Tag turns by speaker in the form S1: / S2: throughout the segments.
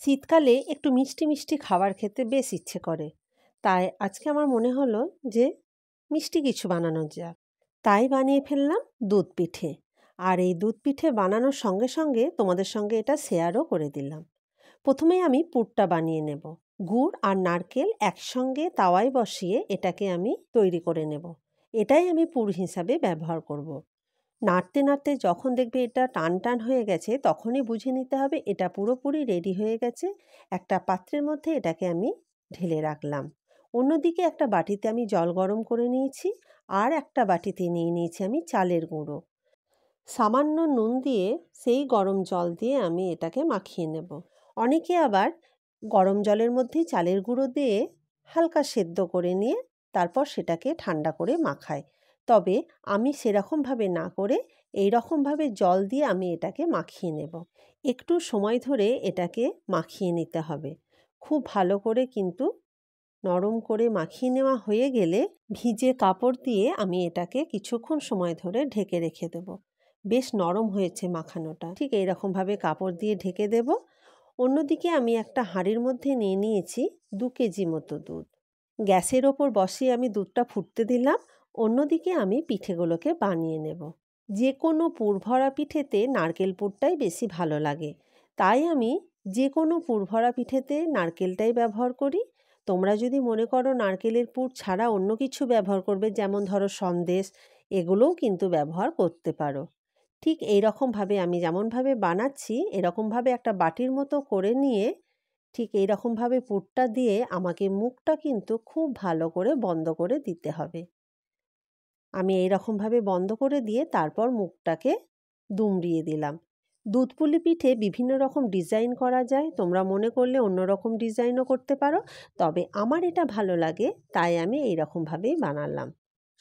S1: শীতকালে একটু মিষ্টি মিষ্টি খাবার খেতে বেশ ইচ্ছে করে। তাই আজকে আমার মনে হলো যে মিষ্টি কিছু বানানো যাক। তাই বানিয়ে ফেললাম দুধ পিঠে। আর এই দুধ পিঠে বানানোর সঙ্গে সঙ্গে তোমাদের সঙ্গে এটা শেয়ারও করে দিলাম। প্রথমেই আমি পুরটা বানিয়ে নেব। গুড় আর নারকেল একসঙ্গে তাওয়ায় বসিয়ে এটাকে আমি তৈরি করে নেব। এটাই আমি পুর হিসাবে ব্যবহার করব। নাড়তে নাড়তে যখন দেখবে এটা টান টান হয়ে গেছে তখনই বুঝে নিতে হবে এটা পুরোপুরি রেডি হয়ে গেছে। একটা পাত্রের মধ্যে এটাকে আমি ঢেলে রাখলাম। অন্যদিকে একটা বাটিতে আমি জল গরম করে নিয়েছি, আর একটা বাটিতে নিয়ে নিয়েছি আমি চালের গুঁড়ো। সামান্য নুন দিয়ে সেই গরম জল দিয়ে আমি এটাকে মাখিয়ে নেব। অনেকে আবার গরম জলের মধ্যেই চালের গুঁড়ো দিয়ে হালকা সেদ্ধ করে নিয়ে তারপর সেটাকে ঠান্ডা করে মাখায়। তবে আমি সেরকমভাবে না করে এই রকমভাবে জল দিয়ে আমি এটাকে মাখিয়ে নেব। একটু সময় ধরে এটাকে মাখিয়ে নিতে হবে। খুব ভালো করে কিন্তু নরম করে মাখিয়ে নেওয়া হয়ে গেলে ভিজে কাপড় দিয়ে আমি এটাকে কিছুক্ষণ সময় ধরে ঢেকে রেখে দেব। বেশ নরম হয়েছে মাখানোটা। ঠিক এইরকমভাবে কাপড় দিয়ে ঢেকে দেব। অন্যদিকে আমি একটা হাঁড়ির মধ্যে নিয়ে নিয়েছি 2 কেজি মতো দুধ। গ্যাসের ওপর বসিয়ে আমি দুধটা ফুটতে দিলাম। অন্যদিকে আমি পিঠেগুলোকে বানিয়ে নেব। যে কোনো পুর ভরা পিঠেতে নারকেল পুরটাই বেশি ভালো লাগে, তাই আমি যে কোনো পুর ভরা পিঠেতে নারকেলটাই ব্যবহার করি। তোমরা যদি মনে করো নারকেলের পুর ছাড়া অন্য কিছু ব্যবহার করবে, যেমন ধরো সন্দেশ, এগুলোও কিন্তু ব্যবহার করতে পারো। ঠিক এইরকমভাবে আমি যেমনভাবে বানাচ্ছি এরকমভাবে একটা বাটির মতো করে নিয়ে ঠিক এইরকমভাবে পুরটা দিয়ে আমাকে মুখটা কিন্তু খুব ভালো করে বন্ধ করে দিতে হবে। আমি এইরকমভাবে বন্ধ করে দিয়ে তারপর মুখটাকে দুমড়িয়ে দিলাম। দুধ পুলি পিঠে বিভিন্ন রকম ডিজাইন করা যায়, তোমরা মনে করলে অন্য রকম ডিজাইনও করতে পারো। তবে আমার এটা ভালো লাগে তাই আমি এইরকমভাবেই বানালাম।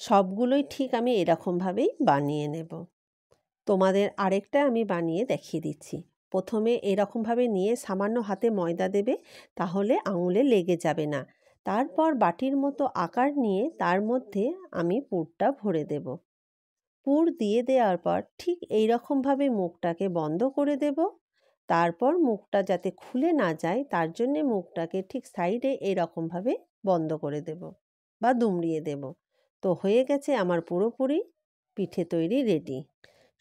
S1: সবগুলোই ঠিক আমি এরকমভাবেই বানিয়ে নেব। তোমাদের আরেকটা আমি বানিয়ে দেখিয়ে দিচ্ছি। প্রথমে এরকমভাবে নিয়ে সামান্য হাতে ময়দা দেবে, তাহলে আঙুলে লেগে যাবে না। তারপর বাটির মতো আকার নিয়ে তার মধ্যে আমি পুরটা ভরে দেব। পুর দিয়ে দেওয়ার পর ঠিক এইরকমভাবে মুখটাকে বন্ধ করে দেব। তারপর মুখটা যাতে খুলে না যায় তার জন্যে মুখটাকে ঠিক সাইডে এরকমভাবে বন্ধ করে দেব বা দুমড়িয়ে দেব। তো হয়ে গেছে আমার পুরোপুরি পিঠে তৈরি রেডি।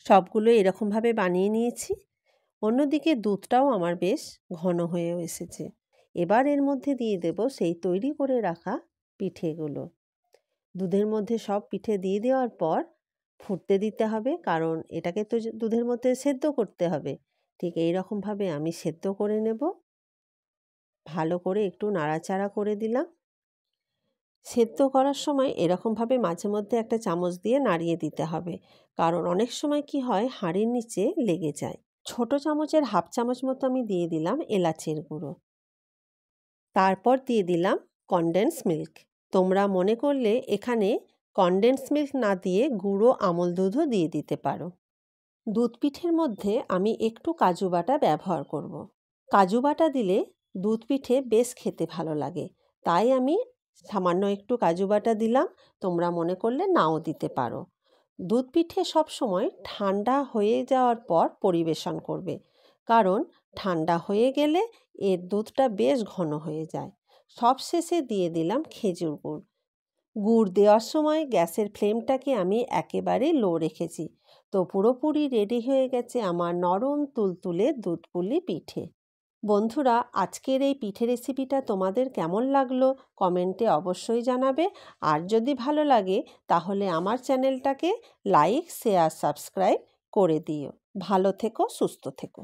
S1: সবগুলো এরকমভাবে বানিয়ে নিয়েছি। অন্যদিকে দুধটাও আমার বেশ ঘন হয়েও এসেছে। এবার এর মধ্যে দিয়ে দেব সেই তৈরি করে রাখা পিঠেগুলো। দুধের মধ্যে সব পিঠে দিয়ে দেওয়ার পর ফুটতে দিতে হবে, কারণ এটাকে তো দুধের মধ্যে সেদ্ধ করতে হবে। ঠিক এই রকমভাবে আমি সেদ্ধ করে নেব। ভালো করে একটু নাড়াচাড়া করে দিলাম। সেদ্ধ করার সময় এরকমভাবে মাঝে মধ্যে একটা চামচ দিয়ে নাড়িয়ে দিতে হবে, কারণ অনেক সময় কি হয় হাঁড়ির নিচে লেগে যায়। ছোট চামচের হাফ চামচ মতো আমি দিয়ে দিলাম এলাচের গুঁড়ো। তারপর দিয়ে দিলাম কনডেন্স মিল্ক। তোমরা মনে করলে এখানে কনডেন্স মিল্ক না দিয়ে গুঁড়ো আমল দুধও দিয়ে দিতে পারো। দুধ পিঠের মধ্যে আমি একটু কাজু বাটা ব্যবহার করব। কাজু বাটা দিলে দুধ পিঠে বেশ খেতে ভালো লাগে, তাই আমি সামান্য একটু কাজু বাটা দিলাম। তোমরা মনে করলে নাও দিতে পারো। দুধ পিঠে সবসময় ঠান্ডা হয়ে যাওয়ার পর পরিবেশন করবে, কারণ ঠান্ডা হয়ে গেলে এর দুধটা বেশ ঘন হয়ে যায়। সবশেষে দিয়ে দিলাম খেজুর গুড়। গুড় দেওয়ার সময় গ্যাসের ফ্লেমটাকে আমি একেবারে লো রেখেছি। তো পুরোপুরি রেডি হয়ে গেছে আমার নরম তুলতুলে দুধ পুলি পিঠে। বন্ধুরা, আজকের এই পিঠে রেসিপিটা তোমাদের কেমন লাগলো কমেন্টে অবশ্যই জানাবে। আর যদি ভালো লাগে তাহলে আমার চ্যানেলটাকে লাইক, শেয়ার, সাবস্ক্রাইব করে দিও। ভালো থেকো, সুস্থ থেকো।